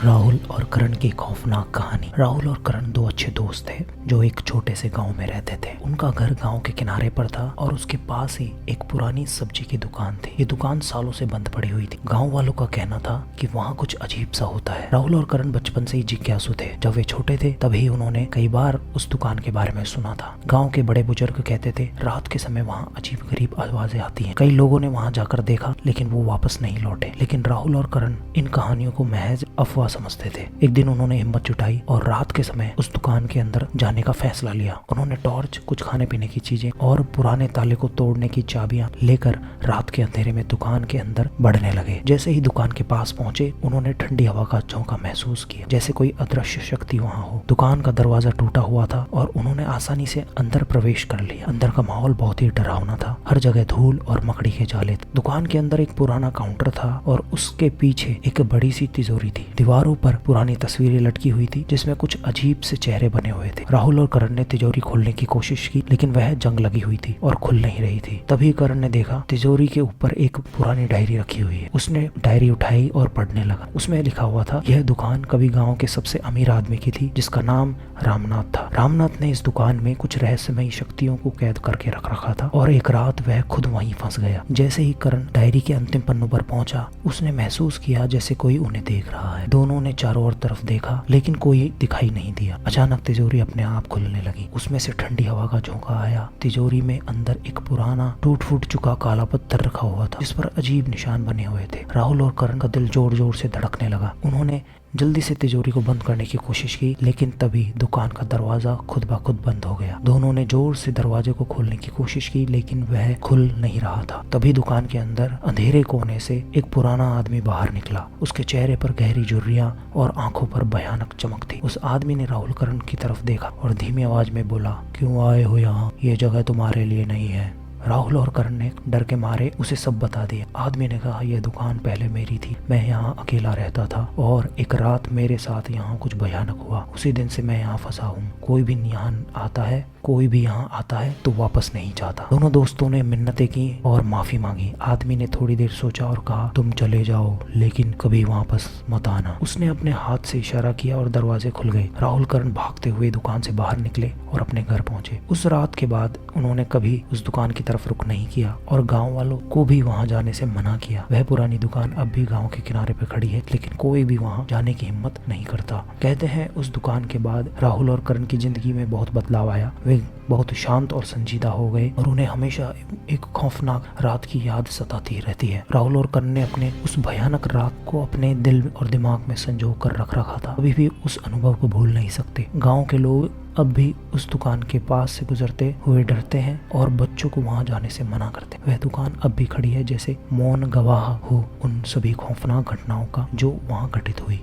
राहुल और करण की खौफनाक कहानी। राहुल और करण दो अच्छे दोस्त थे जो एक छोटे से गांव में रहते थे। उनका घर गांव के किनारे पर था और उसके पास ही एक पुरानी सब्जी की दुकान थी। ये दुकान सालों से बंद पड़ी हुई थी। गांव वालों का कहना था कि वहाँ कुछ अजीब सा होता है। राहुल और करण बचपन से ही जिज्ञासु थे। जब वे छोटे थे तभी उन्होंने कई बार उस दुकान के बारे में सुना था। गाँव के बड़े बुजुर्ग कहते थे रात के समय वहाँ अजीब गरीब आवाजें आती है। कई लोगों ने वहाँ जाकर देखा लेकिन वो वापस नहीं लौटे। लेकिन राहुल और करण इन कहानियों को महज अफवाह समझते थे। एक दिन उन्होंने हिम्मत जुटाई और रात के समय उस दुकान के अंदर जाने का फैसला लिया। उन्होंने टॉर्च, कुछ खाने पीने की चीजें और पुराने ताले को तोड़ने की चाबियां लेकर रात के अंधेरे में दुकान के अंदर बढ़ने लगे। जैसे ही दुकान के पास पहुंचे उन्होंने ठंडी हवा का झोंका महसूस किया, जैसे कोई अदृश्य शक्ति वहां हो। दुकान का दरवाजा टूटा हुआ था और उन्होंने आसानी से अंदर प्रवेश कर लिया। अंदर का माहौल बहुत ही डरावना था। हर जगह धूल और मकड़ी के जाले थे। दुकान के अंदर एक पुराना काउंटर था और उसके पीछे एक बड़ी सी तिजोरी थी। दीवारों पर पुरानी तस्वीरें लटकी हुई थी जिसमें कुछ अजीब से चेहरे बने हुए थे। राहुल और करण ने तिजोरी खोलने की कोशिश की लेकिन वह जंग लगी हुई थी और खुल नहीं रही थी। तभी करण ने देखा तिजोरी के ऊपर एक पुरानी डायरी रखी हुई है। उसने डायरी उठाई और पढ़ने लगा। उसमें लिखा हुआ था, यह दुकान कभी गाँव के सबसे अमीर आदमी की थी जिसका नाम रामनाथ था। रामनाथ ने इस दुकान में कुछ रहस्यमयी शक्तियों को कैद करके रख रखा था और एक रात वह खुद वहीं फंस गया। जैसे ही करण डायरी के अंतिम पन्नों पर पहुंचा उसने महसूस किया जैसे कोई उन्हें देख रहा है। दोनों ने चारों ओर तरफ देखा लेकिन कोई दिखाई नहीं दिया। अचानक तिजोरी अपने आप खुलने लगी। उसमें से ठंडी हवा का झोंका आया। तिजोरी में अंदर एक पुराना टूट फूट चुका काला पत्थर रखा हुआ था जिस पर अजीब निशान बने हुए थे। राहुल और करण का दिल जोर जोर से धड़कने लगा। उन्होंने जल्दी से तिजोरी को बंद करने की कोशिश की लेकिन तभी दुकान का दरवाजा खुद ब खुद बंद हो गया। दोनों ने जोर से दरवाजे को खोलने की कोशिश की लेकिन वह खुल नहीं रहा था। तभी दुकान के अंदर अंधेरे कोने से एक पुराना आदमी बाहर निकला। उसके चेहरे पर गहरी झुर्रियां और आंखों पर भयानक चमक थी। उस आदमी ने राहुल करण की तरफ देखा और धीमी आवाज में बोला, क्यों आए हो यहाँ? ये जगह तुम्हारे लिए नहीं है। राहुल और करण ने डर के मारे उसे सब बता दिया। आदमी ने कहा, यह दुकान पहले मेरी थी। मैं यहाँ अकेला रहता था और एक रात मेरे साथ यहाँ कुछ भयानक हुआ। उसी दिन से मैं यहाँ फंसा हूँ। कोई भी यहाँ आता है तो वापस नहीं जाता। दोनों दोस्तों ने मिन्नतें की और माफी मांगी। आदमी ने थोड़ी देर सोचा और कहा, तुम चले जाओ लेकिन कभी वापस मत आना। उसने अपने हाथ से इशारा किया और दरवाजे खुल गए। राहुल करण भागते हुए दुकान से बाहर निकले और अपने घर पहुंचे। उस रात के बाद उन्होंने कभी उस दुकान की तरफ रुख नहीं किया और गांव वालों को भी वहां जाने से मना किया। वह पुरानी दुकान अब भी गांव के किनारे पे खड़ी है लेकिन कोई भी वहां जाने की हिम्मत नहीं करता। कहते हैं उस दुकान के बाद राहुल और करण की जिंदगी में बहुत बदलाव आया। वे बहुत शांत और संजीदा हो गए और उन्हें हमेशा एक खौफनाक रात की याद सताती रहती है। राहुल और करण ने अपने उस भयानक रात को अपने दिल और दिमाग में संजो कर रख रखा था। अभी भी उस अनुभव को भूल नहीं सकते। गाँव के लोग अब भी उस दुकान के पास से गुजरते हुए डरते हैं और बच्चों को वहां जाने से मना करते हैं। वह दुकान अब भी खड़ी है जैसे मौन गवाह हो उन सभी खौफनाक घटनाओं का जो वहां घटित हुई।